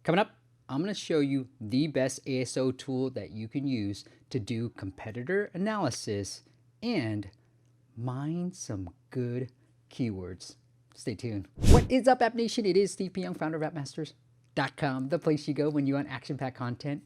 Coming up, I'm going to show you the best ASO tool that you can use to do competitor analysis and mine some good keywords. Stay tuned. What is up, App Nation? It is Steve P. Young, founder of appmasters.com, the place you go when you want action-packed content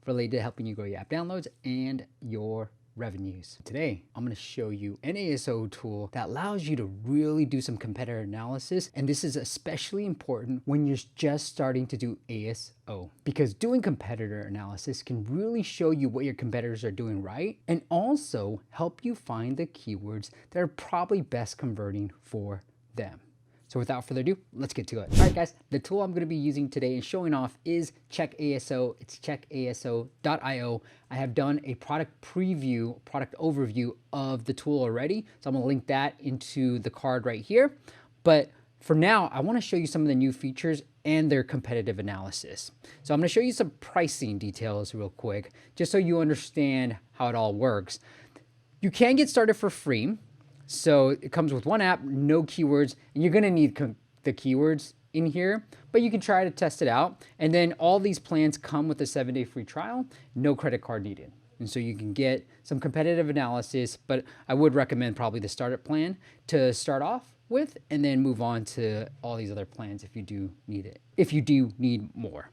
related to helping you grow your app downloads and your revenues. Today, I'm going to show you an ASO tool that allows you to really do some competitor analysis. And this is especially important when you're just starting to do ASO, because doing competitor analysis can really show you what your competitors are doing right and also help you find the keywords that are probably best converting for them. So without further ado, let's get to it. All right, guys, the tool I'm going to be using today and showing off is Checkaso. It's checkaso.io. I have done a product preview, product overview of the tool already. So I'm going to link that into the card right here. But for now, I want to show you some of the new features and their competitive analysis. So I'm going to show you some pricing details real quick, just so you understand how it all works. You can get started for free. So it comes with one app, no keywords, and you're gonna need the keywords in here, but you can try to test it out. And then all these plans come with a 7-day free trial, no credit card needed. And so you can get some competitive analysis, but I would recommend probably the startup plan to start off with and then move on to all these other plans if you do need it, if you do need more.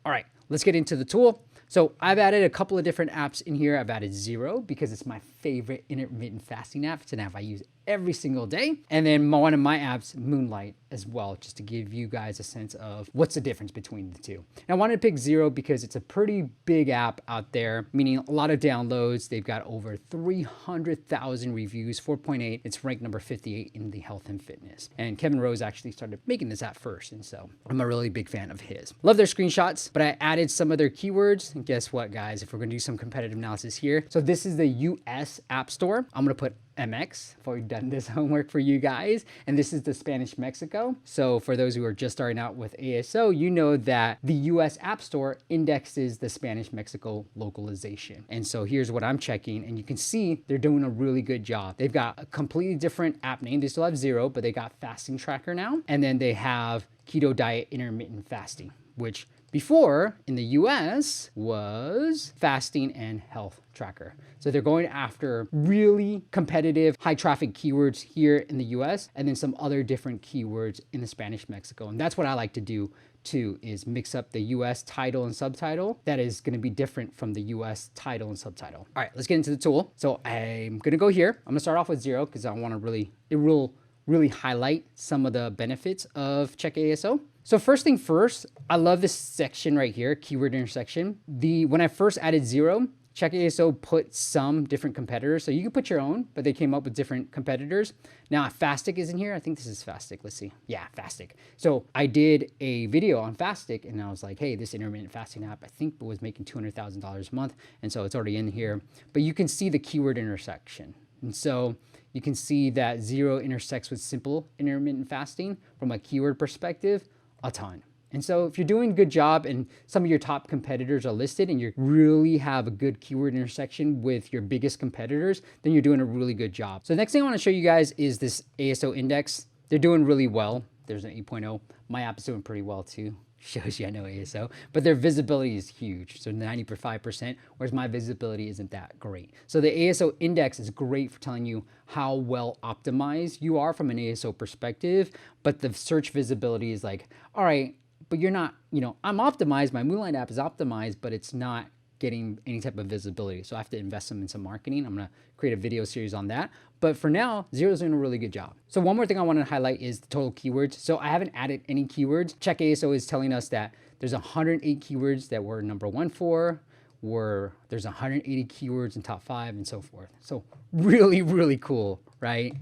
All right, let's get into the tool. So I've added a couple of different apps in here. I've added Zero because it's my favorite intermittent fasting app. It's an app I use every single day. And then one of my apps, Moonlight, as well, just to give you guys a sense of what's the difference between the two. And I wanted to pick Zero because it's a pretty big app out there, meaning a lot of downloads. They've got over 300,000 reviews, 4.8. It's ranked number 58 in the health and fitness. And Kevin Rose actually started making this app first. And so I'm a really big fan of his. Love their screenshots, but I added some of their keywords. And guess what, guys? If we're going to do some competitive analysis here. So this is the U.S. App Store. I'm going to put MX. I've already done this homework for you guys. And this is the Spanish Mexico. So for those who are just starting out with ASO, you know that the US App Store indexes the Spanish Mexico localization. And so here's what I'm checking. And you can see they're doing a really good job. They've got a completely different app name. They still have Zero, but they got Fasting Tracker now. And then they have Keto Diet Intermittent Fasting, which before in the US was Fasting and Health Tracker. So they're going after really competitive, high traffic keywords here in the US and then some other different keywords in the Spanish Mexico. And that's what I like to do too, is mix up the US title and subtitle. That is going to be different from the US title and subtitle. All right, let's get into the tool. So I'm going to go here. I'm going to start off with Zero because I want to really highlight some of the benefits of Checkaso. So first thing first, I love this section right here, keyword intersection. When I first added Zero, Checkaso put some different competitors. So you can put your own, but they came up with different competitors. Now Fastic is in here. I think this is Fastic. Let's see. Yeah, Fastic. So I did a video on Fastic and I was like, hey, this intermittent fasting app, I think was making $200,000 a month. And so it's already in here, but you can see the keyword intersection. And so you can see that Zero intersects with simple intermittent fasting from a keyword perspective, a ton. And so if you're doing a good job and some of your top competitors are listed and you really have a good keyword intersection with your biggest competitors, then you're doing a really good job. So the next thing I want to show you guys is this ASO index. They're doing really well. There's an 8.0. My app is doing pretty well too. Shows you I know ASO, but their visibility is huge. So 95%, whereas my visibility isn't that great. So the ASO index is great for telling you how well optimized you are from an ASO perspective, but the search visibility is like, all right, but you're not, I'm optimized. My Moonlight app is optimized, but it's not getting any type of visibility. So I have to invest in some marketing. I'm going to create a video series on that. But for now, Zero's doing a really good job. So one more thing I want to highlight is the total keywords. So I haven't added any keywords. Checkaso is telling us that there's 108 keywords that we're number one for, there's 180 keywords in top 5 and so forth. So really, really cool, right?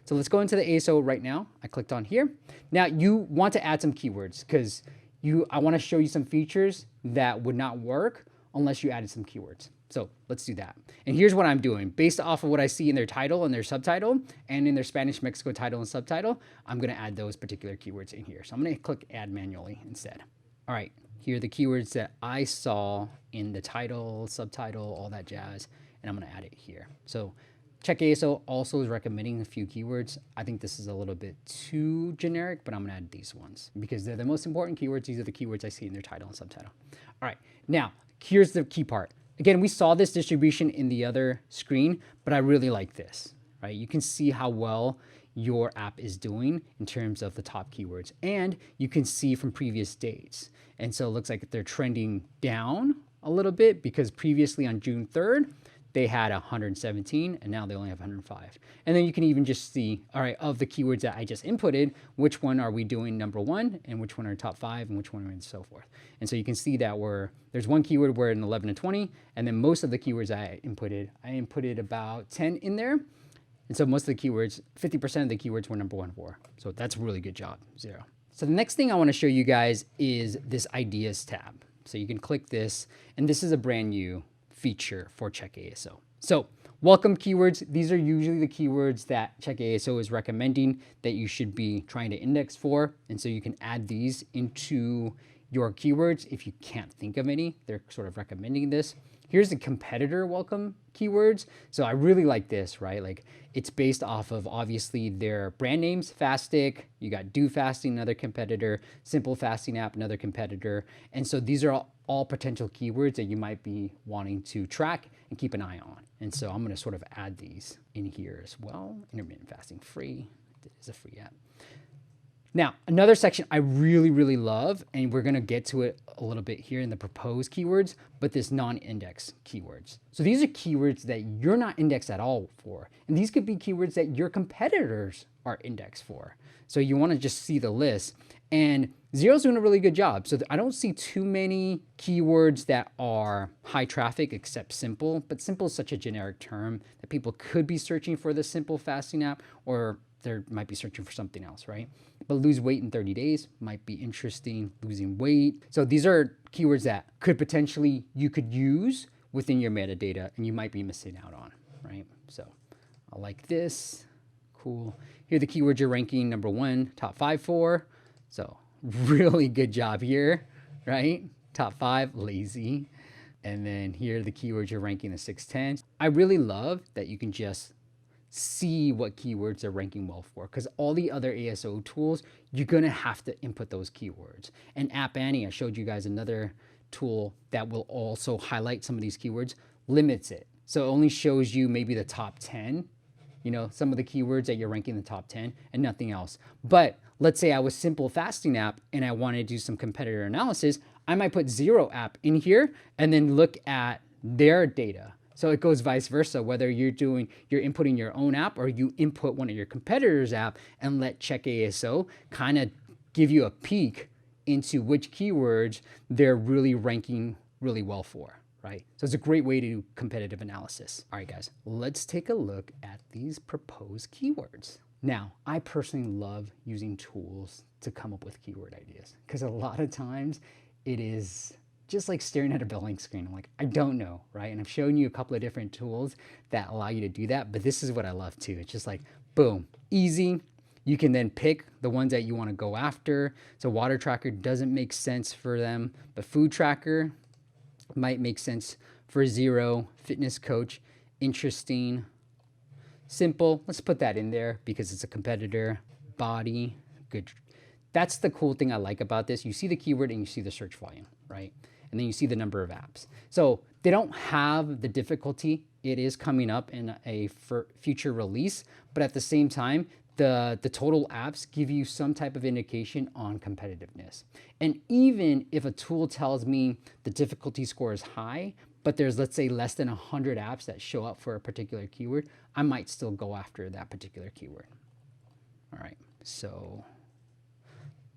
So let's go into the ASO right now. I clicked on here. Now you want to add some keywords because I want to show you some features that would not work unless you added some keywords. So let's do that. And here's what I'm doing. Based off of what I see in their title and their subtitle and in their Spanish Mexico title and subtitle, I'm going to add those particular keywords in here. So I'm going to click add manually instead. All right, here are the keywords that I saw in the title, subtitle, all that jazz, and I'm going to add it here. So Checkaso also is recommending a few keywords. I think this is a little bit too generic, but I'm gonna add these ones because they're the most important keywords. These are the keywords I see in their title and subtitle. All right, now here's the key part. Again, we saw this distribution in the other screen, but I really like this, right? You can see how well your app is doing in terms of the top keywords, and you can see from previous dates. And so it looks like they're trending down a little bit because previously on June 3rd, they had 117 and now they only have 105. And then you can even just see, all right, of the keywords that I just inputted, which one are we doing number one and which one are top 5 and which one are and so forth. And so you can see that there's one keyword we're in 11 and 20, and then most of the keywords I inputted about 10 in there. And so most of the keywords, 50% of the keywords were number 1 for. So that's a really good job, 0. So the next thing I want to show you guys is this ideas tab. So you can click this, and this is a brand new feature for Checkaso. So welcome keywords. These are usually the keywords that Checkaso is recommending that you should be trying to index for. And so you can add these into your keywords if you can't think of any. They're sort of recommending this. Here's the competitor welcome keywords. So I really like this, right? Like it's based off of obviously their brand names, Fastic, you got Do Fasting, another competitor, Simple Fasting App, another competitor. And so these are all potential keywords that you might be wanting to track and keep an eye on. And so I'm gonna sort of add these in here as well. Intermittent fasting free, it is a free app. Now, another section I really, really love, and we're gonna get to it a little bit here in the proposed keywords, but this non-index keywords. So these are keywords that you're not indexed at all for. And these could be keywords that your competitors are indexed for. So you wanna just see the list. And Zero's doing a really good job. So I don't see too many keywords that are high traffic except simple, but simple is such a generic term that people could be searching for the simple fasting app, or they might be searching for something else, right? But lose weight in 30 days might be interesting, losing weight. So these are keywords that could potentially, you could use within your metadata and you might be missing out on, right? So I like this, cool. Here are the keywords you're ranking number 1, top 5 for. So really good job here, right? Top 5, lazy. And then here are the keywords you're ranking the 610. I really love that you can just see what keywords they're ranking well for, because all the other ASO tools, you're gonna have to input those keywords. And App Annie, I showed you guys another tool that will also highlight some of these keywords, limits it. So it only shows you maybe the top 10, you know, some of the keywords that you're ranking in the top 10 and nothing else. But let's say I was Simple Fasting App and I wanted to do some competitor analysis, I might put Zero App in here and then look at their data. So it goes vice versa, whether you're inputting your own app or you input one of your competitors' app and let Checkaso kind of give you a peek into which keywords they're really ranking really well for, right? So it's a great way to do competitive analysis. All right, guys, let's take a look at these proposed keywords. Now, I personally love using tools to come up with keyword ideas because a lot of times it is just like staring at a blank screen. I'm like, I don't know, right? And I've shown you a couple of different tools that allow you to do that, but this is what I love too. It's just like, boom, easy. You can then pick the ones that you want to go after. So water tracker doesn't make sense for them, but food tracker might make sense for Zero. Fitness coach, interesting. Simple, let's put that in there because it's a competitor. Body, good. That's the cool thing I like about this. You see the keyword and you see the search volume, right? And then you see the number of apps. So they don't have the difficulty. It is coming up in a future release, but at the same time, the total apps give you some type of indication on competitiveness. And even if a tool tells me the difficulty score is high, but there's, let's say, less than 100 apps that show up for a particular keyword, I might still go after that particular keyword. All right, so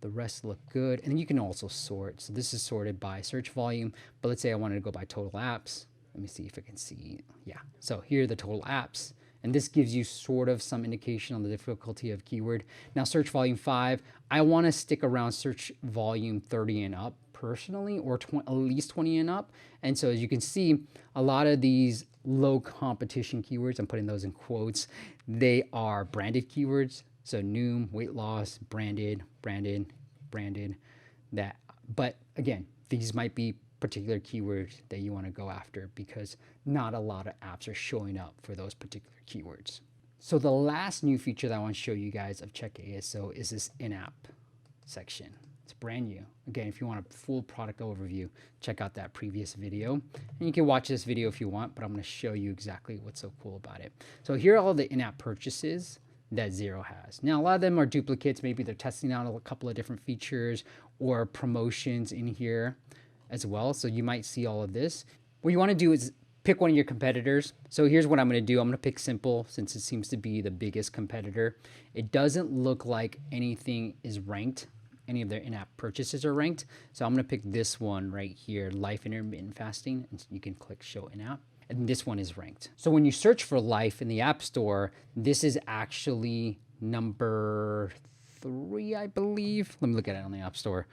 the rest look good. And then you can also sort. So this is sorted by search volume, but let's say I wanted to go by total apps. Let me see if I can see. Yeah, so here are the total apps. And this gives you sort of some indication on the difficulty of keyword. Now search volume 5, I want to stick around search volume 30 and up personally, or at least 20 and up. And so as you can see, a lot of these low competition keywords, I'm putting those in quotes, they are branded keywords. So Noom, weight loss, branded, that. But again, these might be particular keyword that you want to go after, because not a lot of apps are showing up for those particular keywords. So the last new feature that I want to show you guys of Checkaso is this in-app section. It's brand new. Again, if you want a full product overview, check out that previous video. And you can watch this video if you want, but I'm going to show you exactly what's so cool about it. So here are all the in-app purchases that Xero has. Now, a lot of them are duplicates. Maybe they're testing out a couple of different features or promotions in here as well. So you might see all of this. What you want to do is pick one of your competitors. So here's what I'm going to do. I'm going to pick Simple since it seems to be the biggest competitor. It doesn't look like anything is ranked. Any of their in-app purchases are ranked. So I'm going to pick this one right here, Life Intermittent Fasting. And you can click Show In-App. And this one is ranked. So when you search for Life in the App Store, this is actually number 3, I believe. Let me look at it on the App Store.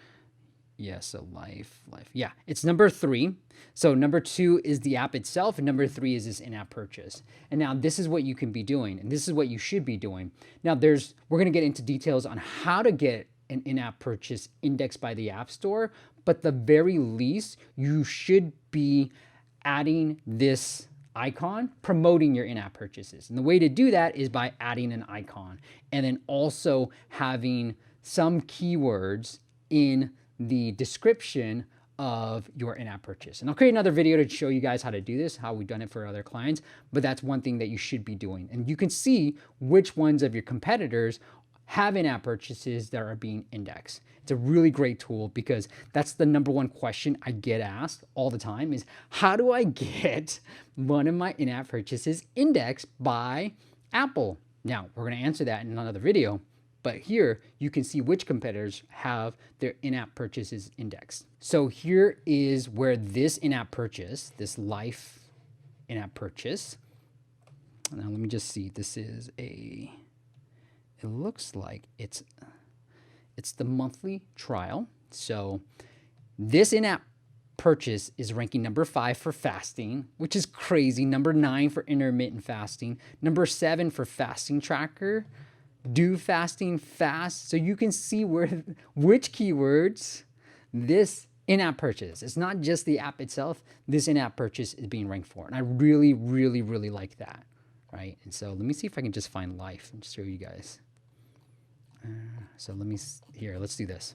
Yeah, so Life. Yeah, it's number 3. So number 2 is the app itself, and number 3 is this in-app purchase. And now this is what you can be doing, and this is what you should be doing. Now we're going to get into details on how to get an in-app purchase indexed by the App Store, but the very least, you should be adding this icon, promoting your in-app purchases. And the way to do that is by adding an icon and then also having some keywords in the description of your in-app purchase. And I'll create another video to show you guys how to do this, how we've done it for other clients, but that's one thing that you should be doing. And you can see which ones of your competitors have in-app purchases that are being indexed. It's a really great tool because that's the number one question I get asked all the time is, how do I get one of my in-app purchases indexed by Apple? Now, we're going to answer that in another video, but here you can see which competitors have their in-app purchases indexed. So here is where this in-app purchase, this Life in-app purchase, now let me just see, this is it looks like it's the monthly trial. So this in-app purchase is ranking number 5 for fasting, which is crazy. Number 9 for intermittent fasting. Number 7 for fasting tracker. Do fasting fast. So you can see which keywords this in-app purchase. It's not just the app itself. This in-app purchase is being ranked for. And I really, really, really like that. Right? And so let me see if I can just find Life and show you guys. So let's do this.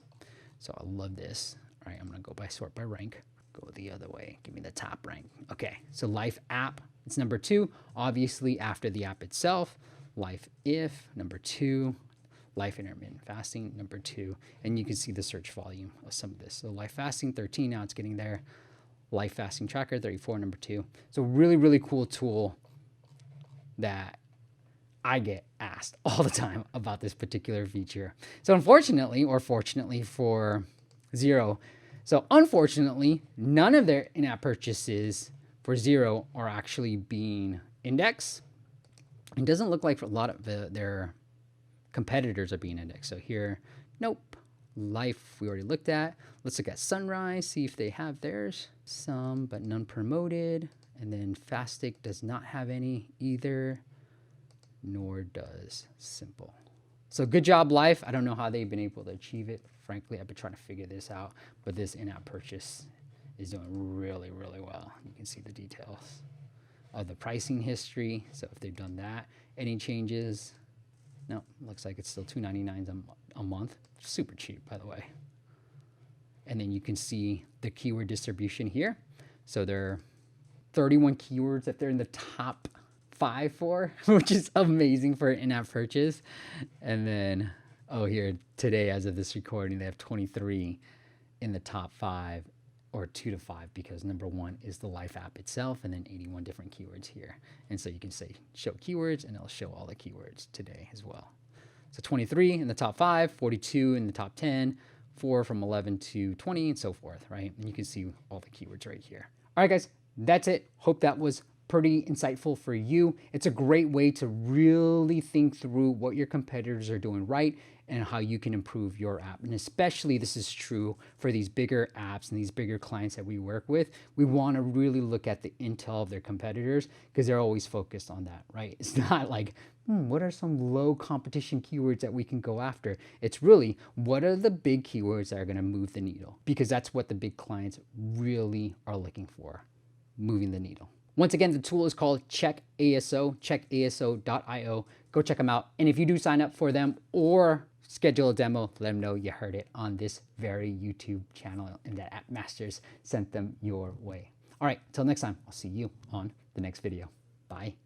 So I love this. All right, I'm going to go by sort by rank. Go the other way. Give me the top rank. Okay, so Life app, it's number 2, obviously after the app itself. Life if, number 2. Life intermittent fasting, number 2. And you can see the search volume of some of this. So Life fasting, 13, now it's getting there. Life fasting tracker, 34, number 2. So really, really cool tool that I get asked all the time about this particular feature. So unfortunately, or fortunately for Xero, so unfortunately, none of their in-app purchases for Xero are actually being indexed. It doesn't look like a lot of their competitors are being indexed. So here, nope. Life, we already looked at. Let's look at Sunrise, see if they have theirs. Some, but none promoted. And then Fastic does not have any either, nor does Simple. So good job, Life. I don't know how they've been able to achieve it. Frankly, I've been trying to figure this out, but this in-app purchase is doing really, really well. You can see the details of the pricing history. So if they've done that, any changes? No, looks like it's still $2.99 a month. Super cheap, by the way. And then you can see the keyword distribution here. So there are 31 keywords that they're in the top 5 for, which is amazing for an in-app purchase. And then, oh, here today, as of this recording, they have 23 in the top 5, or 2 to 5, because number 1 is the Life app itself, and then 81 different keywords here. And so you can say show keywords, and it'll show all the keywords today as well. So 23 in the top 5, 42 in the top 10, 4 from 11 to 20, and so forth, right? And you can see all the keywords right here. All right, guys, that's it. Hope that was pretty insightful for you. It's a great way to really think through what your competitors are doing right and how you can improve your app. And especially this is true for these bigger apps and these bigger clients that we work with. We want to really look at the intel of their competitors because they're always focused on that, right? It's not like, what are some low competition keywords that we can go after? It's really, what are the big keywords that are going to move the needle? Because that's what the big clients really are looking for, moving the needle. Once again, the tool is called Checkaso, checkaso.io. Go check them out. And if you do sign up for them or schedule a demo, let them know you heard it on this very YouTube channel and that App Masters sent them your way. All right, until next time, I'll see you on the next video. Bye.